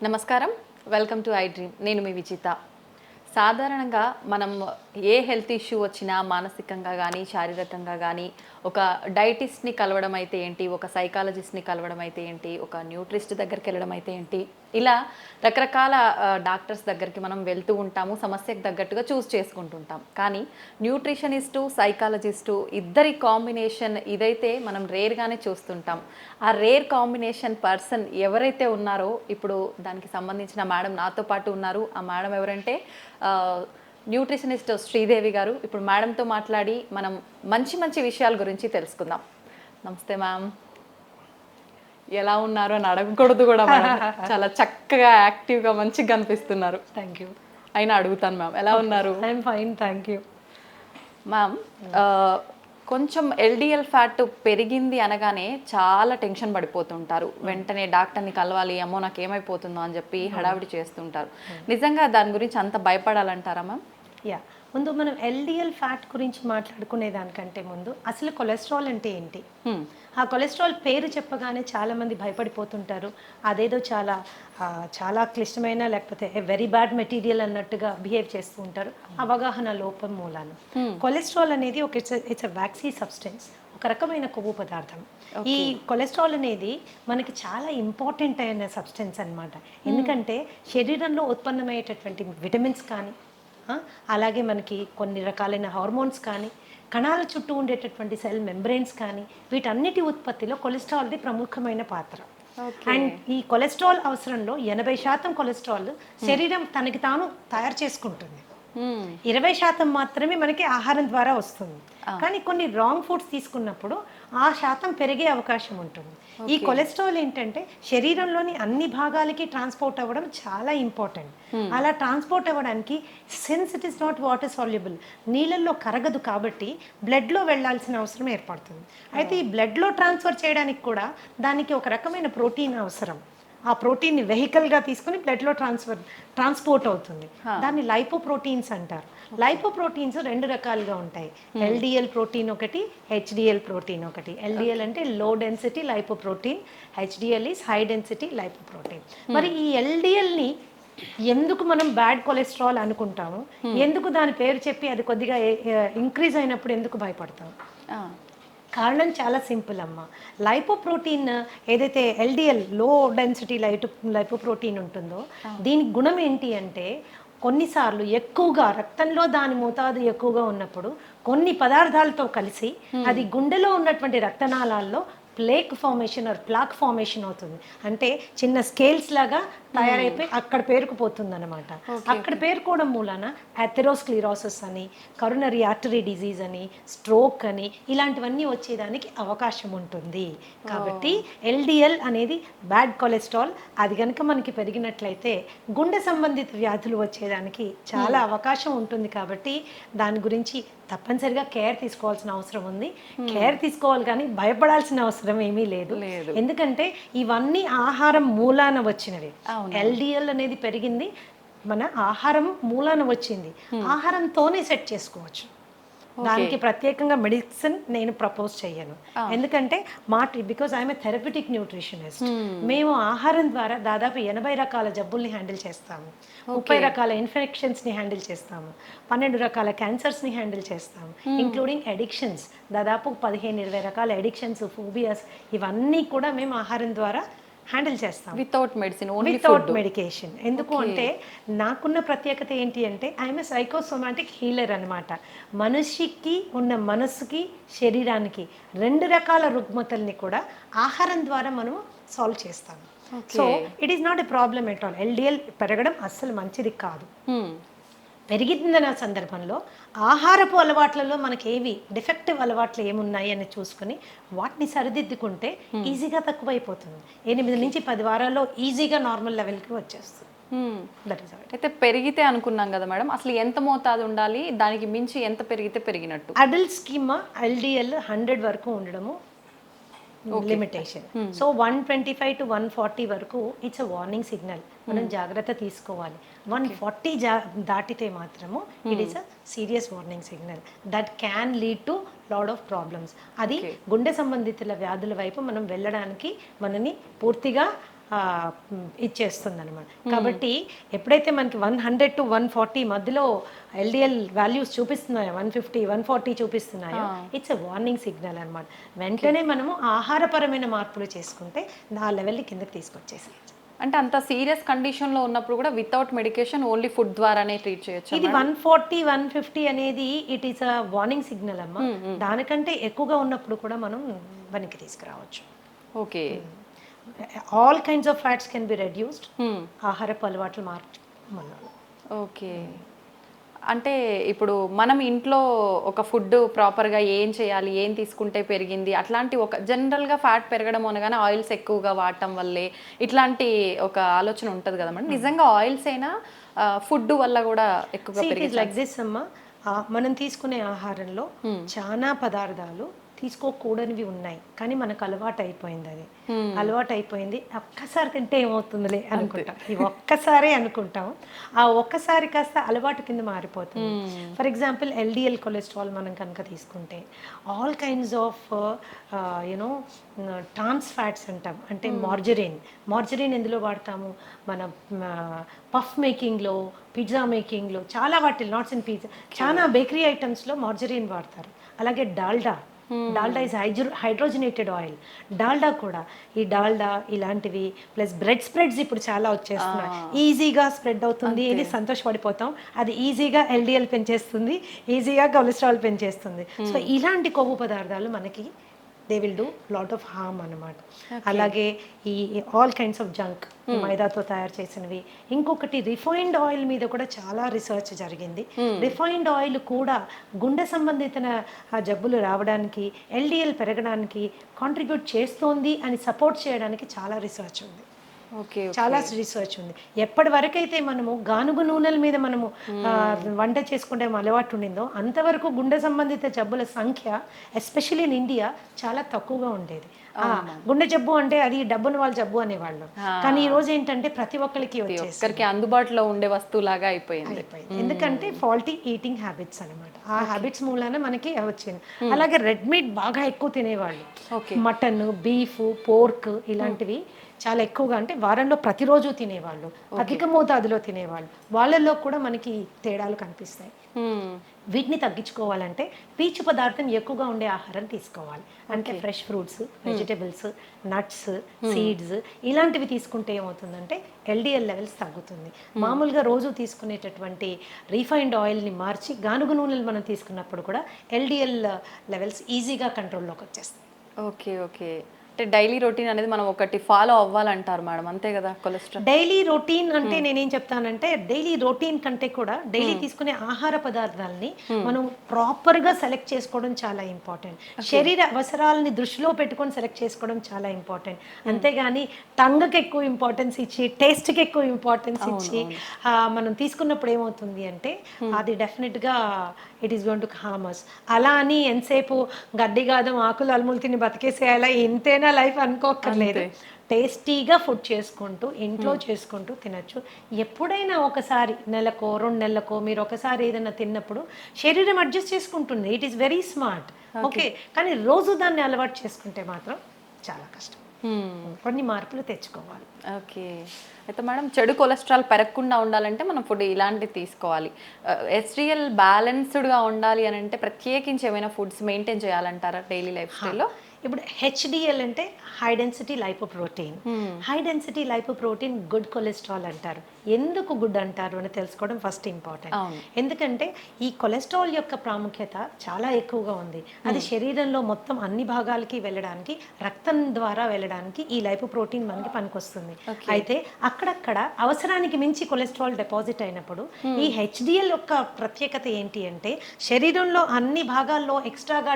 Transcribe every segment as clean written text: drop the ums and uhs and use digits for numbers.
నమస్కారం, welcome to I dream. నేను మీ విజిత. సాధారణంగా మనం ఏ హెల్త్ ఇష్యూ వచ్చినా మానసికంగా కానీ శారీరకంగా కానీ ఒక డైటిస్ట్ని కలవడం అయితే ఏంటి, ఒక సైకాలజిస్ట్ని కలవడం అయితే ఏంటి, ఒక న్యూట్రిస్ట్ దగ్గరికి వెళ్ళడం అయితే ఏంటి, ఇలా రకరకాల డాక్టర్స్ దగ్గరికి మనం వెళ్తూ ఉంటాము, సమస్యకు తగ్గట్టుగా చూస్ చేసుకుంటుంటాం. కానీ న్యూట్రిషనిస్టు, సైకాలజిస్టు ఇద్దరి కాంబినేషన్ ఇదైతే మనం రేర్గానే చూస్తుంటాం. ఆ రేర్ కాంబినేషన్ పర్సన్ ఎవరైతే ఉన్నారో ఇప్పుడు దానికి సంబంధించిన మేడం నాతో పాటు ఉన్నారు. ఆ మేడం ఎవరంటే న్యూట్రిషనిస్ట్ శ్రీదేవి గారు. ఇప్పుడు మేడంతో మాట్లాడి మనం మంచి మంచి విషయాల గురించి తెలుసుకుందాం. నమస్తే మ్యామ్. ఎలా ఉన్నారు అని అడగకూడదు కూడా మేడం. చాలా చక్కగా యాక్టివ్గా మంచిగా కనిపిస్తున్నారు. Thank you. అయినా అడుగుతాను మ్యామ్, ఎలా ఉన్నారు? I'm fine, thank you. Ma'am, కొంచెం ఎల్డిఎల్ ఫ్యాట్ పెరిగింది అనగానే చాలా టెన్షన్ పడిపోతుంటారు. వెంటనే డాక్టర్ని కలవాలి, అమ్మో నాకు ఏమైపోతుందో అని చెప్పి హడావిడి చేస్తుంటారు. నిజంగా దాని గురించి అంత భయపడాలంటారా మ్యామ్? యా, ముందు మనం ఎల్డిఎల్ ఫ్యాట్ గురించి మాట్లాడుకునే దానికంటే ముందు అసలు కొలెస్ట్రాల్ అంటే ఏంటి, ఆ కొలెస్ట్రాల్ పేరు చెప్పగానే చాలామంది భయపడిపోతుంటారు. అదేదో చాలా క్లిష్టమైన లేకపోతే వెరీ బ్యాడ్ మెటీరియల్ అన్నట్టుగా బిహేవ్ చేస్తూ ఉంటారు, అవగాహన లోపం మూలాన. కొలెస్ట్రాల్ అనేది ఇట్స్ అ వ్యాక్సీ సబ్స్టెన్స్, ఒక రకమైన కొవ్వు పదార్థం. ఈ కొలెస్ట్రాల్ అనేది మనకి చాలా ఇంపార్టెంట్ అయిన సబ్స్టెన్స్ అన్నమాట. ఎందుకంటే శరీరంలో ఉత్పన్నమయ్యేటటువంటి విటమిన్స్ కానీ అలాగే మనకి కొన్ని రకాలైన హార్మోన్స్ కానీ కణాల చుట్టూ ఉండేటటువంటి సెల్ మెంబ్రెయిన్స్ కానీ వీటన్నిటి ఉత్పత్తిలో కొలెస్ట్రాల్ది ప్రముఖమైన పాత్ర. అండ్ ఈ కొలెస్ట్రాల్ అవసరంలో 80% కొలెస్ట్రాల్ శరీరం తనకి తాను తయారు చేసుకుంటుంది. 20% మాత్రమే మనకి ఆహారం ద్వారా వస్తుంది. కానీ కొన్ని రాంగ్ ఫుడ్స్ తీసుకున్నప్పుడు ఆ శాతం పెరిగే అవకాశం ఉంటుంది. ఈ కొలెస్ట్రాల్ ఏంటంటే శరీరంలోని అన్ని భాగాలకి ట్రాన్స్పోర్ట్ అవ్వడం చాలా ఇంపార్టెంట్. అలా ట్రాన్స్పోర్ట్ అవ్వడానికి since it is not water soluble, నీళ్ళల్లో కరగదు కాబట్టి బ్లడ్లో వెళ్ళాల్సిన అవసరం ఏర్పడుతుంది. అయితే ఈ బ్లడ్లో ట్రాన్స్ఫర్ చేయడానికి కూడా దానికి ఒక రకమైన ప్రోటీన్ అవసరం. ఆ ప్రోటీన్ని వెహికల్గా తీసుకుని బ్లడ్లో ట్రాన్స్పోర్ట్ అవుతుంది. దాన్ని లైపోప్రోటీన్స్ అంటారు. లైపోప్రోటీన్స్ 2 రకాలుగా ఉంటాయి. ఎల్డిఎల్ ప్రోటీన్ ఒకటి, హెచ్డిఎల్ ప్రోటీన్ ఒకటి. ఎల్డిఎల్ అంటే low density lipoprotein, HDL is high density lipoprotein. మరి ఈ ఎల్డిఎల్ని ఎందుకు మనం బ్యాడ్ కొలెస్ట్రాల్ అనుకుంటాము, ఎందుకు దాని పేరు చెప్పి అది కొద్దిగా ఇంక్రీజ్ అయినప్పుడు ఎందుకు భయపడతాం? కారణం చాలా సింపుల్ అమ్మ. లైపోప్రోటీన్ ఏదైతే ఎల్డిఎల్ లో డెన్సిటీ లైపోప్రోటీన్ ఉంటుందో దీని గుణం ఏంటి అంటే కొన్నిసార్లు ఎక్కువగా రక్తంలో దాని మోతాదు ఎక్కువగా ఉన్నప్పుడు కొన్ని పదార్థాలతో కలిసి అది గుండెలో ఉన్నటువంటి రక్తనాళాల్లో ప్లేక్ ఫార్మేషన్ అవుతుంది. అంటే చిన్న స్కేల్స్ లాగా తయారైపోయి అక్కడ పేరుకుపోతుంది అనమాట. అక్కడ పేరుకోవడం మూలాన అథెరోస్క్లిరోసిస్ అని, కరోనరీ ఆర్టరీ డిజీజ్ అని, స్ట్రోక్ అని ఇలాంటివన్నీ వచ్చేదానికి అవకాశం ఉంటుంది. కాబట్టి ఎల్డిఎల్ అనేది బ్యాడ్ కొలెస్ట్రాల్. అది కనుక మనకి పెరిగినట్లయితే గుండె సంబంధిత వ్యాధులు వచ్చేదానికి చాలా అవకాశం ఉంటుంది. కాబట్టి దాని గురించి తప్పనిసరిగా కేర్ తీసుకోవాల్సిన అవసరం ఉంది. కేర్ తీసుకోవాలి కానీ భయపడాల్సిన అవసరం ఏమీ లేదు. ఎందుకంటే ఇవన్నీ ఆహారం మూలాన వచ్చినవి. ఎల్డిఎల్ అనేది పెరిగింది మన ఆహారం మూలాన వచ్చింది. ఆహారంతోనే సెట్ చేసుకోవచ్చు. దానికి ప్రత్యేకంగా మెడిసిన్ నేను ప్రపోజ్ చేయను. ఎందుకంటే because I'm a therapeutic nutritionist. మేము ఆహారం ద్వారా దాదాపు 80 రకాల జబ్బుల్ని హ్యాండిల్ చేస్తాము, 30 రకాల ఇన్ఫెక్షన్స్ని హ్యాండిల్ చేస్తాము, 12 రకాల క్యాన్సర్స్ని హ్యాండిల్ చేస్తాము, ఇంక్లూడింగ్ అడిక్షన్స్. దాదాపు 15-20 రకాల అడిక్షన్స్, ఫోబియాస్ ఇవన్నీ కూడా మేము ఆహారం ద్వారా హ్యాండిల్ చేస్తాం వితౌట్ మెడిసిన్, వితౌట్ మెడికేషన్. ఎందుకు అంటే నాకున్న ప్రత్యేకత ఏంటి అంటే ఐఎమ్ ఏ సైకోసోమాటిక్ హీలర్ అనమాట. మనిషికి ఉన్న మనసుకి శరీరానికి 2 రకాల రుగ్మతల్ని కూడా ఆహారం ద్వారా మనం సాల్వ్ చేస్తాము. So it is not a problem at all. LDL పెరగడం అస్సలు మంచిది కాదు. పెరిగిందన్న సందర్భంలో ఆహారపు అలవాట్లలో మనకి ఏవి డిఫెక్టివ్ అలవాట్లు ఏమున్నాయి అని చూసుకుని వాటిని సరిదిద్దుకుంటే ఈజీగా తక్కువైపోతుంది. 8 నుంచి 10 వారాల్లో ఈజీగా నార్మల్ లెవెల్కి వచ్చేస్తుంది. అయితే పెరిగితే అనుకున్నాం కదా మేడం, అసలు ఎంత మోతాదు ఉండాలి, దానికి మించి ఎంత పెరిగితే పెరిగినట్టు? అడల్ట్ స్కీమ్ ఎల్డిఎల్ 100 వరకు ఉండడము లిమిటేషన్. సో 125 to 140 వరకు ఇట్స్ అ వార్నింగ్ సిగ్నల్, మనం జాగ్రత్త తీసుకోవాలి. 140 దాటితే మాత్రము it is a serious warning signal that can lead to lot of problems. అది గుండె సంబంధితుల వ్యాధుల వైపు మనం వెళ్ళడానికి మనని పూర్తిగా ఇచ్చేస్తుంది అనమాట. కాబట్టి ఎప్పుడైతే మనకి 100 to 140 మధ్యలో ఎల్డిఎల్ వాల్యూస్ చూపిస్తున్నాయో, 150 140 చూపిస్తున్నాయో, ఇట్స్ ఎ వార్నింగ్ సిగ్నల్ అనమాట. వెంటనే మనము ఆహారపరమైన మార్పులు చేసుకుంటే ఆ లెవెల్ని కిందకి తీసుకొచ్చేసేయచ్చు. అంటే అంత సీరియస్ కండిషన్లో ఉన్నప్పుడు కూడా వితౌట్ మెడికేషన్ ఓన్లీ ఫుడ్ ద్వారానే ట్రీట్ చేయొచ్చు. ఇది 140 150 అనేది it is a warning signal అమ్మా. దానికంటే ఎక్కువగా ఉన్నప్పుడు కూడా మనం వెనక్కి తీసుకురావచ్చు. Okay. All kinds of fats can be reduced ఆహారపు అలవాట్లు మార్చడం. ఓకే. అంటే ఇప్పుడు మనం ఇంట్లో ఒక ఫుడ్ ప్రాపర్గా ఏం చేయాలి, ఏం తీసుకుంటే పెరిగింది, అట్లాంటి ఒక జనరల్గా ఫ్యాట్ పెరగడం అనగానే ఆయిల్స్ ఎక్కువగా వాడటం వల్లే ఇట్లాంటి ఒక ఆలోచన ఉంటుంది కదా మేడం. నిజంగా ఆయిల్స్ అయినా ఫుడ్ వల్ల కూడా ఎక్కువగా పెరిగింది లైక్ దిస్ అమ్మా. మనం తీసుకునే ఆహారంలో చాలా పదార్థాలు తీసుకోకూడనివి ఉన్నాయి, కానీ మనకు అలవాటు అయిపోయింది. అది అలవాటు అయిపోయింది. ఒక్కసారి తింటే ఏమవుతుందిలే అనుకుంటాం, ఇవి ఒక్కసారే అనుకుంటాం. ఆ ఒక్కసారి కాస్త అలవాటు కింద మారిపోతుంది. ఫర్ ఎగ్జాంపుల్ ఎల్డిఎల్ కొలెస్ట్రాల్ మనం కనుక తీసుకుంటే all kinds of you know trans fats అంటాం. అంటే మార్జరీన్ ఎందులో వాడతాము? మన పఫ్ మేకింగ్లో, పిజ్జా మేకింగ్లో, చాలా వాటిలో, నాట్స్ అండ్ పిజ్జా, చాలా బేకరీ ఐటమ్స్లో మార్జరీన్ వాడతారు. అలాగే Dalda is hydrogenated oil. Dalda కూడా, ఈ డాల్డా ఇలాంటివి ప్లస్ బ్రెడ్ స్ప్రెడ్స్ ఇప్పుడు చాలా వచ్చేస్తున్నాయి. ఈజీగా స్ప్రెడ్ అవుతుంది, ఇది సంతోషపడిపోతాం. అది ఈజీగా ఎల్డిఎల్ పెంచేస్తుంది, ఈజీగా కొలెస్ట్రాల్ పెంచేస్తుంది. సో ఇలాంటి కొవ్వు పదార్థాలు మనకి they will do lot of harm అన్నమాట. అలాగే ఈ ఆల్ కైండ్స్ ఆఫ్ జంక్, మైదాతో తయారు చేసినవి. ఇంకొకటి రిఫైన్డ్ ఆయిల్ మీద కూడా చాలా రీసెర్చ్ జరిగింది. రిఫైన్డ్ ఆయిల్ కూడా గుండె సంబంధిత జబ్బులు రావడానికి, ఎల్డిఎల్ పెరగడానికి కాంట్రిబ్యూట్ చేస్తోంది అని సపోర్ట్ చేయడానికి చాలా రీసెర్చ్ ఉంది. చాలా రీసెర్చ్ ఉంది. ఎప్పటి వరకైతే మనము గానుగు నూనెల మీద మనము వంట చేసుకుంటే అలవాటు ఉండిందో అంతవరకు గుండె సంబంధిత జబ్బుల సంఖ్య ఎస్పెషల్లీ ఇన్ ఇండియా చాలా తక్కువగా ఉండేది. గుండె జబ్బు అంటే అది డబ్బున వాళ్ళ జబ్బు అనేవాళ్ళు, కానీ ఈ రోజు ఏంటంటే ప్రతి ఒక్కరికి వచ్చేసరికి అందుబాటులో ఉండే వస్తువులాగా అయిపోయింది. ఎందుకంటే ఫాల్టీ ఈటింగ్ హ్యాబిట్స్ అనమాట. ఆ హ్యాబిట్స్ మూలాన మనకి వచ్చింది. అలాగే రెడ్ మీట్ బాగా ఎక్కువ తినేవాళ్ళు, మటన్, బీఫ్, పోర్క్ ఇలాంటివి చాలా ఎక్కువగా, అంటే వారంలో ప్రతిరోజు తినేవాళ్ళు, అధిక మోతాదులో తినేవాళ్ళు, వాళ్ళల్లో కూడా మనకి తేడాలు కనిపిస్తాయి. వీటిని తగ్గించుకోవాలంటే పీచు పదార్థం ఎక్కువగా ఉండే ఆహారం తీసుకోవాలి. అంటే fresh fruits, vegetables, nuts, seeds ఇలాంటివి తీసుకుంటే ఏమవుతుందంటే ఎల్డిఎల్ లెవెల్స్ తగ్గుతుంది. మామూలుగా రోజు తీసుకునేటటువంటి రీఫైన్డ్ ఆయిల్ని మార్చి గానుగు నూనెలు మనం తీసుకున్నప్పుడు కూడా ఎల్డిఎల్ లెవెల్స్ ఈజీగా కంట్రోల్లోకి వచ్చేస్తాయి. ఓకే. అంటే డైలీ రొటీన్ అనేది మనం ఒకటి ఫాలో అవ్వాలంటారు మేడం, అంతే కదా? కొలెస్ట్రాల్ డైలీ రొటీన్ అంటే నేనేం చెప్తానంటే డైలీ రొటీన్ కంటే కూడా డైలీ తీసుకునే ఆహార పదార్థాలని మనం ప్రాపర్గా సెలెక్ట్ చేసుకోవడం చాలా ఇంపార్టెంట్. శరీర అవసరాలని దృష్టిలో పెట్టుకొని సెలెక్ట్ చేసుకోవడం చాలా ఇంపార్టెంట్. అంతేగాని టంగ్కి ఎక్కువ ఇంపార్టెన్స్ ఇచ్చి, టేస్ట్కి ఎక్కువ ఇంపార్టెన్స్ ఇచ్చి మనం తీసుకున్నప్పుడు ఏమవుతుంది అంటే అది డెఫినెట్గా it is going to harm us. అలా అని ఎంతసేపు గడ్డి గాదం ఆకులు అలుములు తిని బతికేసేయాలా, ఇంతేనా లైఫ్ అనుకోక్కర్లేదు. టేస్టీగా ఫుడ్ చేసుకుంటూ ఇంట్లో చేసుకుంటూ తినచ్చు. ఎప్పుడైనా ఒకసారి నెలకో 2 నెలలకో మీరు ఒకసారి ఏదైనా తిన్నప్పుడు శరీరం అడ్జస్ట్ చేసుకుంటుంది. It is very smart. Okay, కానీ రోజు దాన్ని అలవాటు చేసుకుంటే మాత్రం చాలా కష్టం. కొన్ని మార్పులు తెచ్చుకోవాలి. ఓకే. అయితే మేడం, చెడు కొలెస్ట్రాల్ పెరగకుండా ఉండాలంటే మనం ఫుడ్ ఇలాంటివి తీసుకోవాలి. ఎస్డిఎల్ బ్యాలెన్స్డ్గా ఉండాలి అని అంటే ప్రత్యేకించి ఏమైనా ఫుడ్స్ మెయింటైన్ చేయాలంటారా డైలీ లైఫ్ స్టైల్లో? ఇప్పుడు హెచ్డిఎల్ అంటే high density lipoprotein. High density lipoprotein good cholesterol అంటారు. ఎందుకు గుడ్ అంటారు అని తెలుసుకోవడం ఫస్ట్ ఇంపార్టెంట్. ఎందుకంటే ఈ కొలెస్ట్రాల్ యొక్క ప్రాముఖ్యత చాలా ఎక్కువగా ఉంది. అది శరీరంలో మొత్తం అన్ని భాగాలకి వెళ్ళడానికి, రక్తం ద్వారా వెళ్ళడానికి ఈ లైపోప్రోటీన్ మనకి పనికొస్తుంది. అయితే అక్కడక్కడ అవసరానికి మించి కొలెస్ట్రాల్ డిపాజిట్ అయినప్పుడు ఈ హెచ్డిఎల్ యొక్క ప్రత్యేకత ఏంటి అంటే శరీరంలో అన్ని భాగాల్లో ఎక్స్ట్రాగా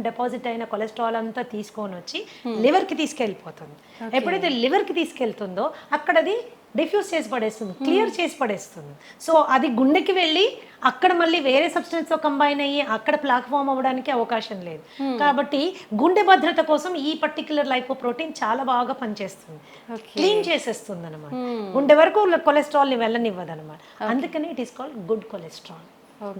డిపాజిట్ అయిన కొలెస్ట్రాల్ అంతా తీసుకొని వచ్చి లివర్కి తీసుకెళ్ళిపోతుంది. ఎప్పుడైతే లివర్కి తీసుకెళ్తుందో అక్కడ అది డిఫ్యూజ్ చేసి పడేస్తుంది, క్లియర్ చేసి పడేస్తుంది. సో అది గుండెకి వెళ్ళి అక్కడ మళ్ళీ వేరే సబ్స్టెన్స్తో కంబైన్ అయ్యి అక్కడ ప్లాక్ ఫామ్ అవ్వడానికి అవకాశం లేదు. కాబట్టి గుండె భద్రత కోసం ఈ పర్టికులర్ లైపోప్రోటీన్ చాలా బాగా పనిచేస్తుంది, క్లీన్ చేసేస్తుంది అనమాట. గుండె వరకు కొలెస్ట్రాల్ని వెళ్ళనివ్వదు అనమాట. అందుకని it is called good cholesterol.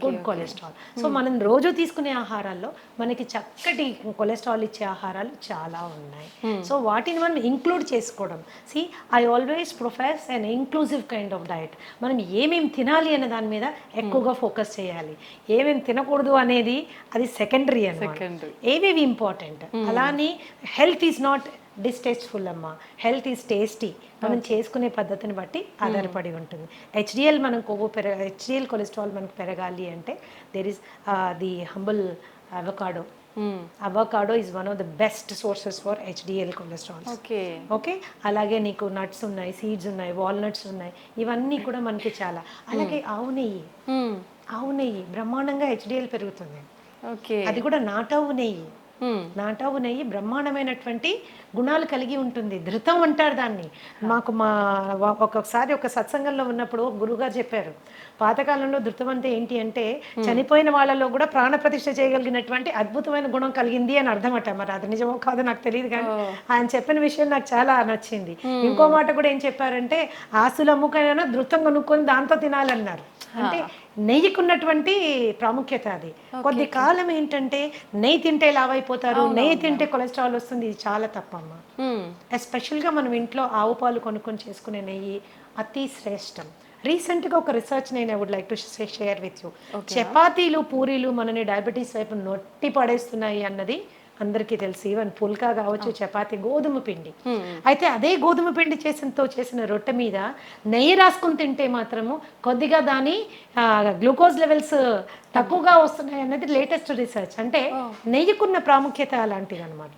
Good cholesterol. So మనం రోజు తీసుకునే ఆహారాల్లో మనకి చక్కటి కొలెస్ట్రాల్ ఇచ్చే ఆహారాలు చాలా ఉన్నాయి. సో వాటిని మనం ఇంక్లూడ్ చేసుకోవడం. See I always profess an inclusive kind of diet. మనం ఏమేమి తినాలి అనే దాని మీద ఎక్కువగా ఫోకస్ చేయాలి. ఏమేమి తినకూడదు అనేది అది సెకండరీ అన్నమాట. ఏవేవి ఇంపార్టెంట్. అలానే హెల్త్ ఈజ్ నాట్ డిస్టేస్ట్ఫుల్ అమ్మా, హెల్త్ ఈజ్ టేస్టీ. మనం చేసుకునే పద్ధతిని బట్టి ఆధారపడి ఉంటుంది. హెచ్డిఎల్ మనం హెచ్డిఎల్ కొలెస్ట్రాల్ మనకు పెరగాలి అంటే there is the humble avocado. Avocado is one of the best sources for HDL cholesterol. Okay, అలాగే నీకు నట్స్ ఉన్నాయి, సీడ్స్ ఉన్నాయి, వాల్నట్స్ ఉన్నాయి, ఇవన్నీ కూడా మనకి చాలా. అలాగే ఆవు నెయ్యి బ్రహ్మాండంగా హెచ్డిఎల్ పెరుగుతుంది. అది కూడా నాటావు నెయ్యి బ్రహ్మాండమైనటువంటి గుణాలు కలిగి ఉంటుంది. ధృతం అంటారు దాన్ని. మాకు ఒక్కొక్కసారి ఒక సత్సంగంలో ఉన్నప్పుడు గురువుగారు చెప్పారు, పాతకాలంలో ధృతం అంటే ఏంటి అంటే చనిపోయిన వాళ్ళలో కూడా ప్రాణ ప్రతిష్ఠ చేయగలిగినటువంటి అద్భుతమైన గుణం కలిగింది అని అర్థమట. మరి అది నిజమో కాదో నాకు తెలియదు, కానీ ఆయన చెప్పిన విషయం నాకు చాలా నచ్చింది. ఇంకో మాట కూడా ఏం చెప్పారంటే ఆస్తులు అమ్ముకైనా ధృతం కొనుక్కొని దాంతో తినాలన్నారు. అంటే నెయ్యికున్నటువంటి ప్రాముఖ్యత అది. కొద్ది కాలం ఏంటంటే నెయ్యి తింటే లావైపోతారు, నెయ్యి తింటే కొలెస్ట్రాల్ వస్తుంది. ఇది చాలా తప్పమ్మా. ఎస్పెషల్గా మనం ఇంట్లో ఆవు పాలు కొనుక్కొని చేసుకునే నెయ్యి అతి శ్రేష్టం. రీసెంట్గా ఒక రీసెర్చ్ నేను I would like to share with you. చపాతీలు పూరీలు మనని డయాబెటీస్ వైపు నొట్టి పడేస్తున్నాయి అన్నది అందరికీ తెలుసు. ఈవెన్ పుల్కా కావచ్చు, చపాతీ, గోధుమ పిండి. అయితే అదే గోధుమ పిండి చేసిన రొట్టె మీద నెయ్యి రాసుకుని తింటే మాత్రము కొద్దిగా దాని గ్లూకోజ్ లెవెల్స్ తక్కువగా వస్తున్నాయి అన్నది లేటెస్ట్ రీసెర్చ్. అంటే నెయ్యికున్న ప్రాముఖ్యత అలాంటిది అనమాట.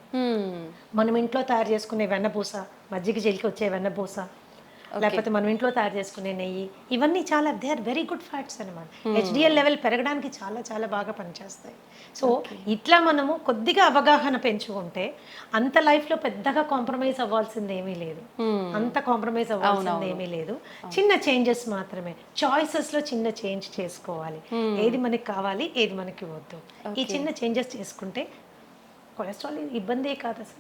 మనం ఇంట్లో తయారు చేసుకునే వెన్నపూస, మజ్జిగ జల్లికి వచ్చే వెన్నపూస, లేకపోతే మనం ఇంట్లో తయారు చేసుకునే నెయ్యి, ఇవన్నీ చాలా they are very good fats అనమాట. హెచ్డిఎల్ లెవెల్ పెరగడానికి చాలా చాలా బాగా పనిచేస్తాయి. సో ఇట్లా మనము కొద్దిగా అవగాహన పెంచుకుంటే అంత లైఫ్లో పెద్దగా కాంప్రమైజ్ అవ్వాల్సింది ఏమీ లేదు. అంత కాంప్రమైజ్ అవ్వాల్సింది ఏమీ లేదు. చిన్న చేంజెస్ మాత్రమే, చాయిసెస్లో చిన్న చేంజ్ చేసుకోవాలి. ఏది మనకి కావాలి, ఏది మనకి వద్దు, ఈ చిన్న చేంజెస్ చేసుకుంటే కొలెస్ట్రాల్ ఇబ్బందే కాదు అసలు.